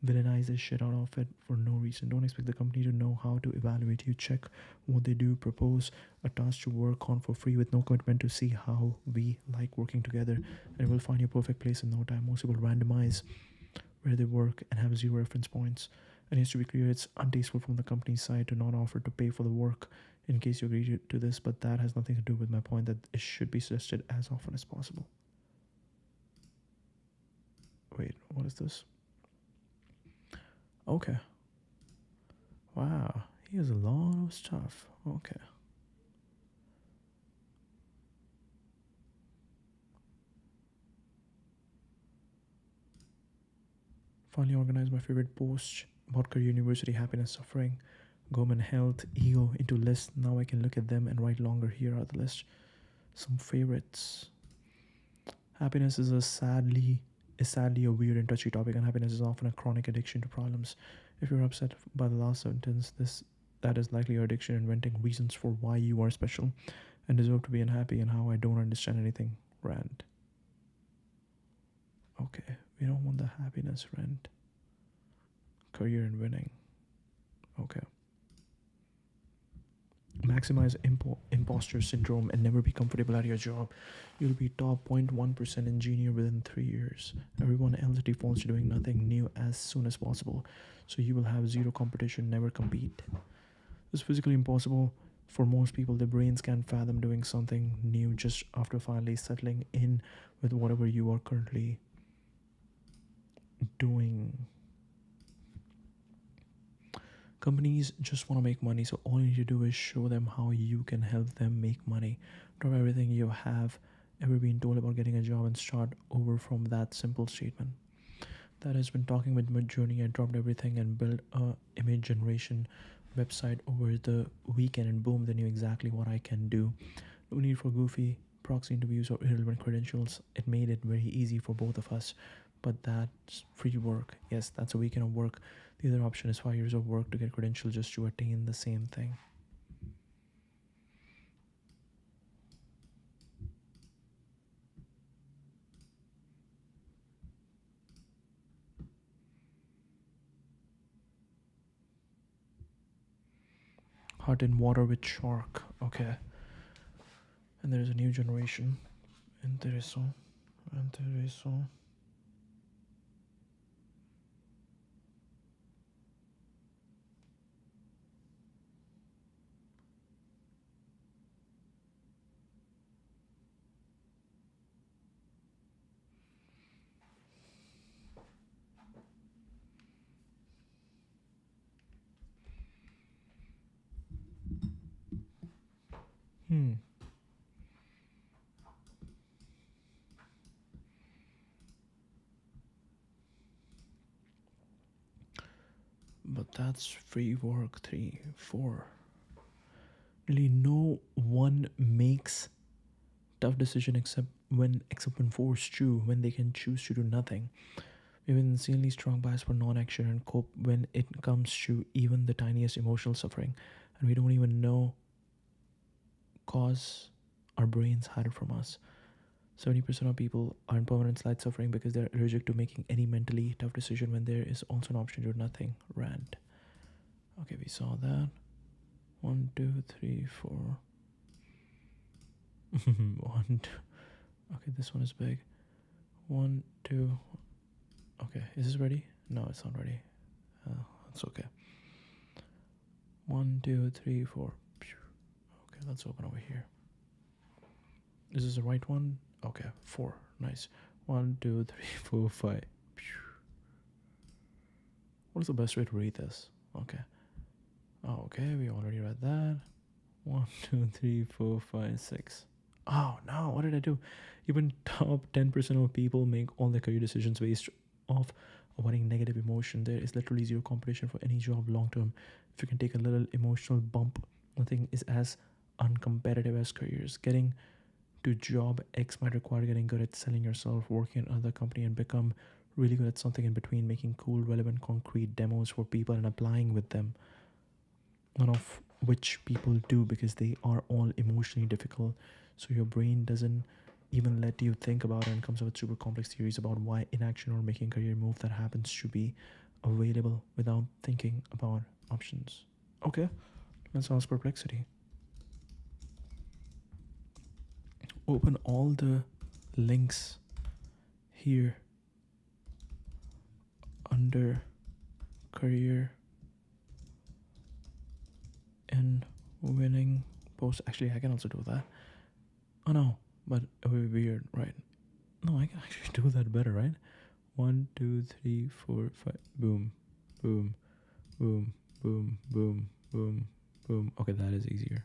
villainize the shit out of it for no reason. Don't expect the company to know how to evaluate you. Check what they do. Propose a task to work on for free with no commitment to see how we like working together, and we'll find your perfect place in no time. Most people randomize where they work and have 0 reference points. And it has to be clear, it's untasteful from the company's side to not offer to pay for the work in case you agree to this, but that has nothing to do with my point that it should be suggested as often as possible. Wait, what is this? Okay. Wow, he has a lot of stuff. Okay. Finally organized my favorite post about career, university, happiness, suffering, government, health, ego into lists. Now I can look at them and write longer. Here are the list. Some favorites. Happiness is sadly a weird and touchy topic, and happiness is often a chronic addiction to problems. If you're upset by the last sentence, that is likely your addiction, inventing reasons for why you are special and deserve to be unhappy, and how I don't understand anything. Rant. Okay, we don't want the happiness rant. Career and winning. Okay. Maximize imposter syndrome and never be comfortable at your job. You'll be top 0.1% engineer within 3 years. Everyone else defaults to doing nothing new as soon as possible. So you will have 0 competition, never compete. It's physically impossible For most people, their brains can't fathom doing something new just after finally settling in with whatever you are currently doing. Companies just want to make money, so all you need to do is show them how you can help them make money. Drop everything you have ever been told about getting a job and start over from that simple statement. That has been talking with Midjourney. I dropped everything and built a image generation website over the weekend, and boom, they knew exactly what I can do. No need for goofy proxy interviews or irrelevant credentials. It made it very easy for both of us. But that's free work. Yes, that's a weekend of work. The other option is 5 years of work to get credentials just to attain the same thing. Heart in water with shark. Okay. And there is a new generation. Interesting. But that's free work. 3, 4. Really, no one makes tough decision except when forced to, when they can choose to do nothing. We have an insanely strong bias for non-action and cope when it comes to even the tiniest emotional suffering, and we don't even know cause our brains hide it from us. 70% of people are in permanent slight suffering because they're allergic to making any mentally tough decision when there is also an option to do nothing. Rant. Okay, we saw that. 1, 2, 3, 4. 1, 2. Okay, this one is big. 1, 2. Okay, is this ready? No, it's not ready. It's okay. 1, 2, 3, 4. Okay, let's open over here. Is this the right one? Okay, 4. Nice. 1, 2, 3, 4, 5. What is the best way to read this? Okay. Oh, okay, we already read that. 1, 2, 3, 4, 5, 6. Oh no, what did I do? Even top 10% of people make all their career decisions based off avoiding negative emotion. There is literally zero competition for any job long term. If you can take a little emotional bump, nothing is as uncompetitive as careers. Getting to job X might require getting good at selling yourself, working in another company, and become really good at something in between, making cool, relevant, concrete demos for people and applying with them. None of which people do because they are all emotionally difficult. So your brain doesn't even let you think about it and comes up with super complex theories about why inaction or making a career move that happens to be available without thinking about options. Okay, let's ask Perplexity. Open all the links here under career and winning post. Actually, I can also do that. Oh no, but it would be weird, right? No, I can actually do that better, right? 1, 2, 3, 4, 5. Boom, boom, boom, boom, boom, boom, boom. Okay, that is easier.